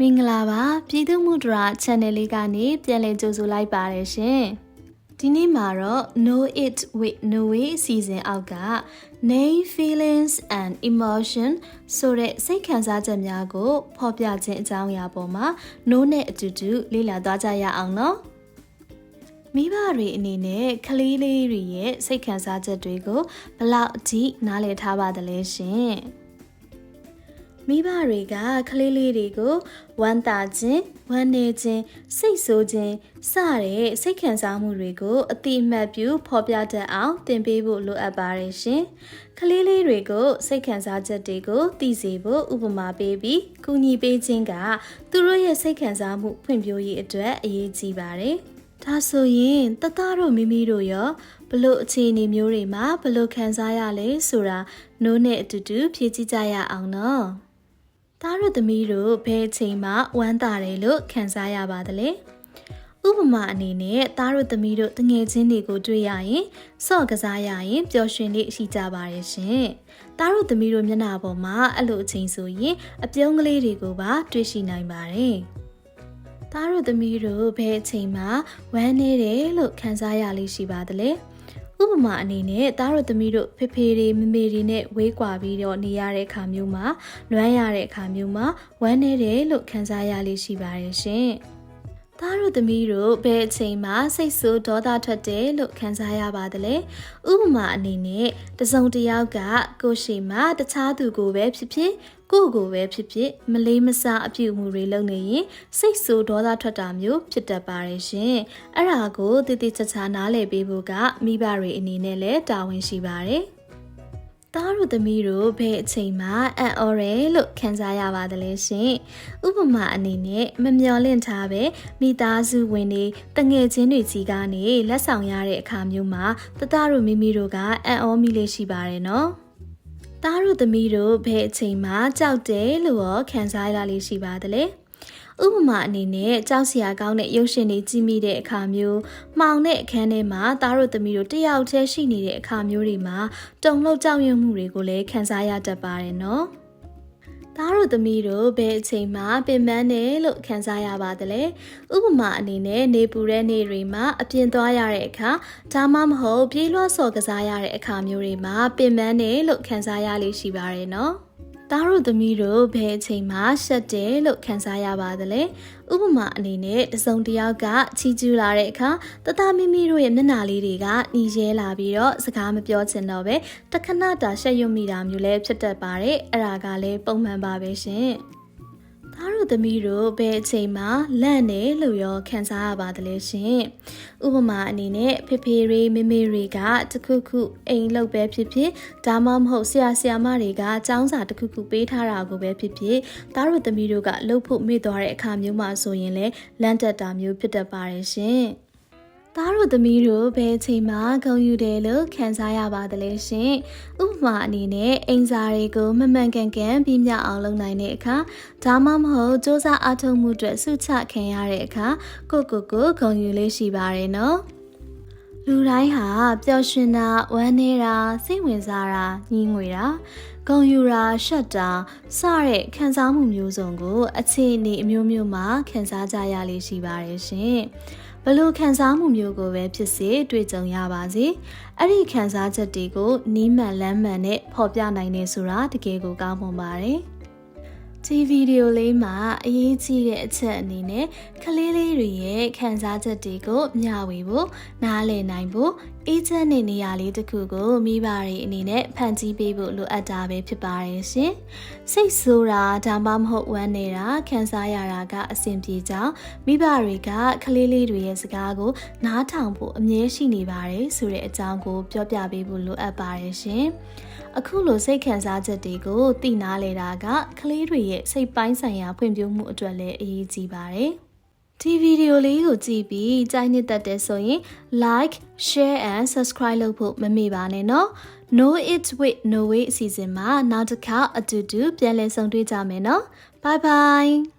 မင်္ဂလာပါပြည်သူမှုဒရာ channel လေးကနေပြန်လည်ကြိုဆိုလိုက်ပါတယ်ရှင်ဒီနေ့မှာတော့ Know It with Noe စီစဉ်အောက်က Name Feelings and Emotion ဆိုတဲ့စိတ်ခံစားချက်များကိုဖော်ပြခြင်းအကြောင်းအရာပေါ်မှာ No နဲ့အတူတူလေ့လာသွားကြရအောင်နော်မိဘတွေအနေနဲ့ကလေးလေးတွေရဲ့စိတ်ခံစားချက်တွေကိုဘယ်လောက်အထိနားလည်ထားပါသလဲရှင်မိဘတွေကကလေးလေးတွေကိုဝမ်းသာခြင်းဝမ်းနည်းခြင်းစိတ်ဆိုးခြင်းစတဲ့စိတ်ခံစားမှုတွေကိုအတိအမှတ်ပြုဖော်ပြတတ်အောင်သင်ပေးဖို့လိုအပ်ပါတယ်ရှင်ကလေးလေးတွေကိုစိတ်ခံစားချက်တွေကိုသိစေဖို့ဥပမာပေးပြီးကူညီပေးခြင်းကသူတို့ရဲ့စိတ်ခံစားမှုဖွံ့ဖြိုးရေးအတွက်အရေးကြီးပါတယ်ဒါဆိုရင်တသားတို့မိမိတို့ရောဘလို့အခြေအနေမျိုးတွေမှာဘလို့ခံစားရလဲဆိုတာနိုးနဲ့အတူတူဖြည့်ကြည့်ကြရအောင်နော်သားတို့သမီးတို့ဘယ်အချိန်မှဝမ်းသာတယ်လို့ခံစားရပါသလဲဥပမာအနေနဲ့သားတို့သမီးတို့တငယ်ချင်းတွေကိုတွေ့ရရင်စော့ကစားရရင်ပျော်ရွှင်လေးရှိကြပါရဲ့ရှင်သားတို့သမီးတို့မျက်နှာပေါ်မှာအဲ့လိုအချိန်ဆိုရင်အပြုံးကလေးတွေကိုပါတွေ့ရှိနိုင်ပါတယ်သားတို့သမီးတို့ဘယ်အချိန်မှဝမ်းနည်းတယ်လို့ခံစားရလေးရှိပါသလဲဥပမာအနေနဲ့သားတို့သမီးတို့ဖေဖေတွေမမေတွေနဲ့ဝေးကွာပြီးတော့နေရတဲ့အခါမျိုးမှာလွမ်းရတဲ့အခါမျိုးမှာဝမ်းနည်းတယ်လို့ခံစားရလေးရှိပါတယ်ရှင်။သားတို့သမီးတို့ဘယ်အချိန်မှာစိတ်ဆိုးဒေါသထွက်တယ်လို့ခံစားရပါသလဲ။ဥပမာအနေနဲ့တစုံတစ်ယောက်ကကိုယ်ရှိမှတခြားသူကိုပဲဖြစ်ဖြစ်ကိုယ့်ကိုပဲဖြစ်ဖြစ်မလေးမစားအပြုအမူတွေလုပ်နေရင်စိတ်ဆိုးဒေါသထွက်တာမျိုးဖြစ်တတ်ပါတယ်ရှင်။အဲ့ဒါကိုတည်တည်ချာချာနားလည်ပေးဖို့ကမိဘတွေအနေနဲ့လည်းတာဝန်ရှိပါတယ်။သားတို့သမီးတို့ဘယ်အချိန်မှအံ့ဩရဲလို့ခံစားရပါသလဲရှင်။ဥပမာအနေနဲ့မမျှော်လင့်ထားပဲမိသားစုဝင်တွေတငယ်ချင်းတွေကြီးကနေလက်ဆောင်ရတဲ့အခါမျိုးမှာသားတို့မိမိတို့ကအံ့ဩမိလေးရှိပါတယ်နော်။သားတို့သမီးတို့ဘယ်အချိန်မှကြောက်တယ်လို့ရောခံစားရလေးရှိပါသလဲဥပမာအနေနဲ့ကြောက်စရာကောင်းတဲ့ရုပ်ရှင်တွေကြည့်မိတဲ့အခါမျိုးမှောင်တဲ့အခန်းထဲမှာသားတို့သမီးတို့တယောက်တည်းရှိနေတဲ့အခါမျိုးတွေမှာတုန်လှုပ်ကြောက်ရွံ့မှုတွေကိုလည်းခံစားရတတ်ပါတယ်နော်သားတို့သမီးတို့ဘယ်အချိန်မှပင်ပန်းတယ်လို့ခံစားရပါသလဲဥပမာအနေနဲ့နေပူတဲ့နေ့တွေမှာအပြင်သွားရတဲ့အခါဒါမှမဟုတ်ပြေးလွှားဆော်ကစားရတဲ့အခါမျိုးတွေမှာပင်ပန်းတယ်လို့ခံစားရလေးရှိပါတယ်နော်သားတို့သမီးတို့ဘယ်အချိန်မှရှက်တယ်လို့ခံစားရပါသလဲဥပမာအနေနဲ့တစုံတစ်ယောက်ကချီကျူးလာတဲ့အခါတမိမိတို့ရဲ့မျက်နှာလေးတွေကနှီးရဲလာပြီးတော့စကားမပြောချင်တော့ပဲတခဏတာရှက်ရွံ့မိတာမျိုးလည်းဖြစ်တတ်ပါတယ်အဲ့ဒါကလည်းပုံမှန်ပါပဲရှင်သားတို့သမီးတို့ဘယ်အချိန်မှလန့်နေလို့ရောခံစားရပါသလဲရှင်ဥပမာအနေနဲ့ဖေဖေတွေမေမေတွေကတခုခုအိမ်လောက်ပဲဖြစ်ဖြစ်ဒါမှမဟုတ်ဆရာမတွေကចောင်းစာတခုခုပေးထားတာကိုပဲဖြစ်ဖြစ်သားတို့သမီးတို့ကလှုပ်ဖို့မေ့သွားတဲ့အခါမျိုးမှာဆိုရင်လည်းလန့်တက်တာမျိုးဖြစ်တတ်ပါတယ်ရှင်သားတို့သမီးတို့ဘယ်အချိန်မှဂုဏ်ယူတယ်လို့ခံစားရပါသလဲရှင်ဥပမာအနေနဲ့အိမ်စာတွေကိုမမှန်ကန်ပြီးမြောက်အောင်လုပ်နိုင်တဲ့အခါဒါမှမဟုတ်စူးစမ်းအားထုတ်မှုအတွက်ဆုချခံရတဲ့အခါကိုဂုဏ်ယူလေးရှိပါတယ်နော်လူတိုင်းဟာပျော်ရွှင်တာဝမ်းနည်းတာစိတ်ဝင်စားတာညှိငွေတာဂုဏ်ယူတာရှက်တာစတဲ့ခံစားမှုမျိုးစုံကိုအခြေအနေအမျိုးမျိုးမှာခံစားကြရလေးရှိပါတယ်ရှင်ဘလို့ခံစားမှုမျိုးကိုပဲဖြစ်စေတွေ့ကြုံရပါစေအဲ့ဒီခံစားချက်တွေကိုနီးမှန်လမ်းမှန်နဲ့ဖော်ပြနိုင်နေဆိုတာတကယ်ကိုကောင်းမွန်ပါတယ်ဒီဗီဒီယိုလေးမှာအရေးကြီးတဲ့အချက်အနေနဲ့ကလေးလေးတွေရဲ့ခံစားချက်တွေကိုမျှဝေဖို့နားလည်နိုင်ဖို့အေးချမ်းတဲ့နေရာလေးတစ်ခုကိုမိဘတွေအနေနဲ့ဖန်တီးပေးဖို့လိုအပ်တာပဲဖြစ်ပါတယ်ရှင်စိတ်ဆိုးတာဒါမှမဟုတ်ဝမ်းနေတာခံစားရတာကအဆင်ပြေကြောင်းမိဘတွေကကလေးလေးတွေရဲ့စကားကိုနားထောင်ဖို့အမြဲရှိနေပါတယ်ဆိုတဲ့အကြောင်းကိုပြောပြပေးဖို့လိုအပ်ပါတယ်ရှင်အခုလိုစိတ်ခံစားချက်တွေကိုသိနာလေတာကကလေးတွေရဲ့စိတ်ပိုင်းဆိုင်ရာဖွံ့ဖြိုးမှုအတွက်လည်းအရေးကြီးပါတယ်ဒီဗီဒီယိုလေးကိုကြည့်ပြီးကြိုက်နှစ်သက်တဲ့ဆိုရင် like, share and subscribe လုပ်ဖို့မမေ့ပါနဲ့နော် Know It with Noe အစီအစဉ်မှာနောက်တစ်ခါအတူတူပြန်လည်ဆုံတွေ့ကြမယ်နော် Bye bye